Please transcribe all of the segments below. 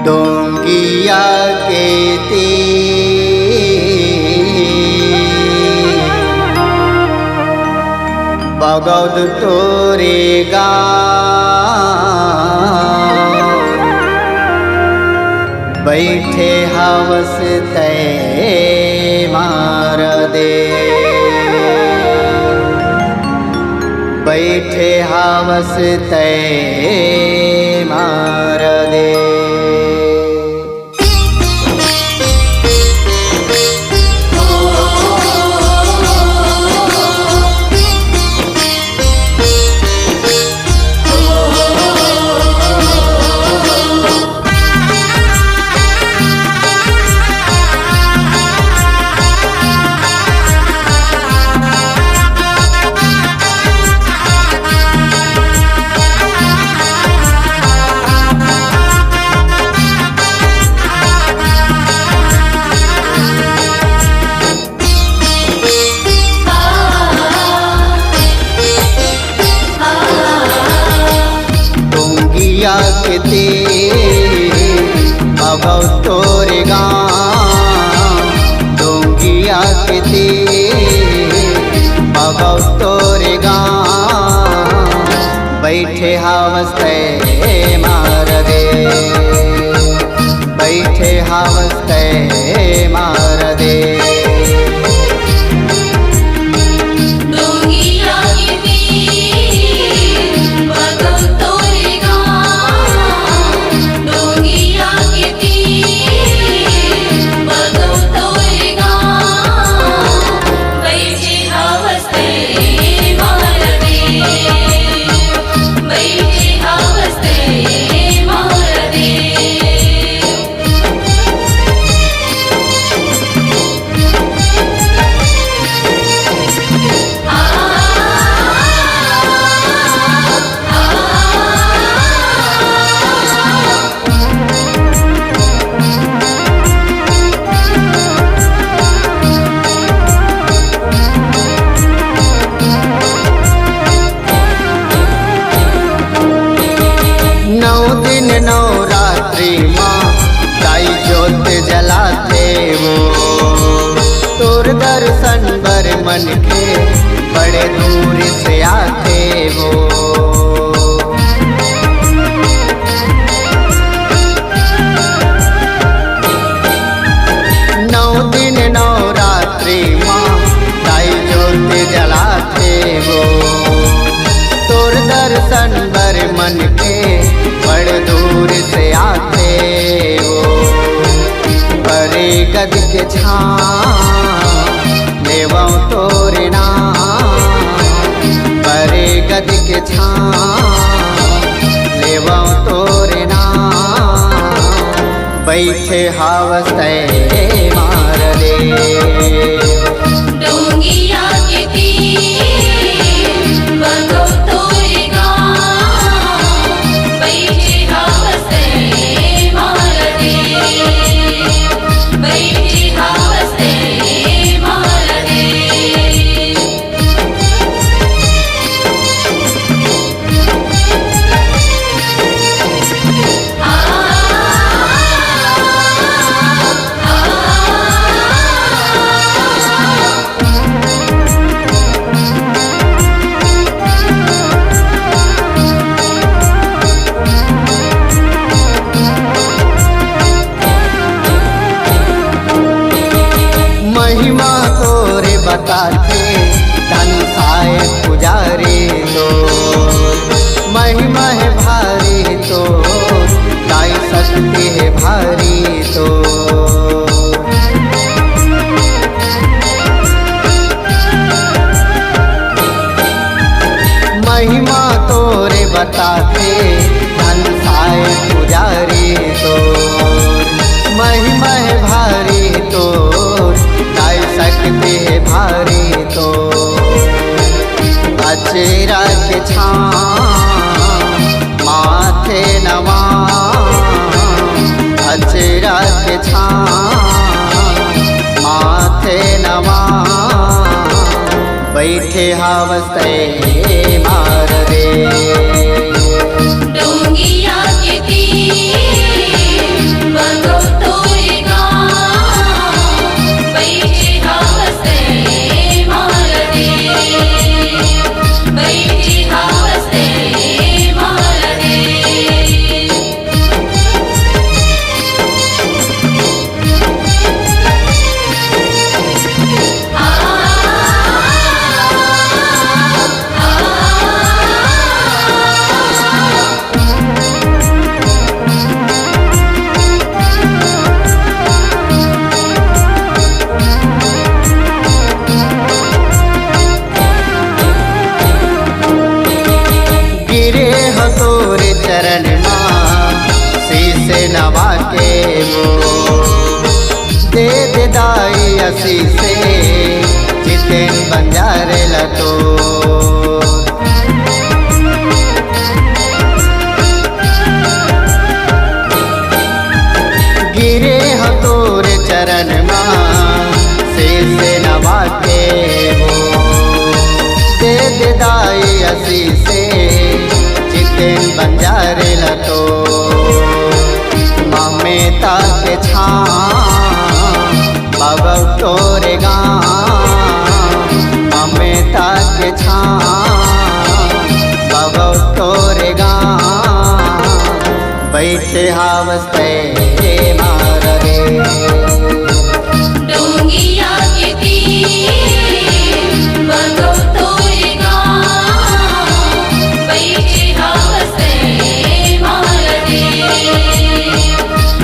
डोंगिया के बगौद तोरे गाँव बैठे हवस तय मार दे, बैठे हवस तय मार दे। के बगौद तोरे गाँव, डोंगिया के बगौद तोरे गाँव बैठे हवस तय मार दे, बैठे हवस तय मार दे। नवरात्रि माँ ताई ज्योत जलाते वो, तोर दर्शन बर मन के बड़े दूर से आते वो। नौ दिन नवरात्रि माँ ताई ज्योत जलाते वो, तोर दर्शन बर मन के बड़ दूर से आते वो। परे गद के छाँव लेवों तोरे नाम, परे गद के छाँव लेवों तोरे नाम बैठे हवस तय मार दे। डोंगिया के बगौद तोरे गाँव बैठे हवस तय मार दे, बैठे हवस तय मार दे। महिमा तोरे बताते धन साए पुजारी तो, महिमा है भारी तो ताई शक्ति है भारी तो। महिमा तोरे बताते धन साए पुजारी तो, महिमा है भारी तो ताई शक्ति है भारी तो। अचेरा के छाँव माथे नवा, अचेरा के छाँव माथे नवा बैठे हवस तय मार दे। डोंगिया के नवा के वो दे दे दाई असी से जितेन बंजारे लतो गिरे हो तोर चरण माँ से नवा के वो दे दे दाई असी से जितेन बंजारे लतो ममेता के छाम बगौ तोरे गाँव ममेता के छाम बगौ तोरे गाँव बैठे हावस्ते मार रे डोंगिया के तीर बगौ तोरे गाँव बैठे हावस्ते मार रे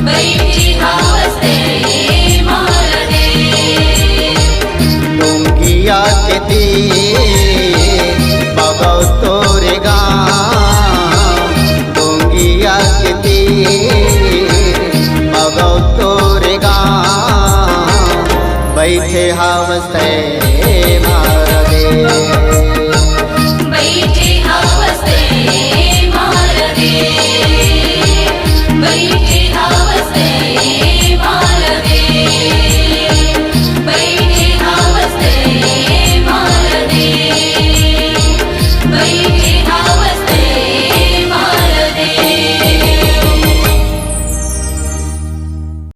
बैठे हावस्ते मार रे डोंगिया के तीर बगौ तोरे गाँव डोंगिया के तीर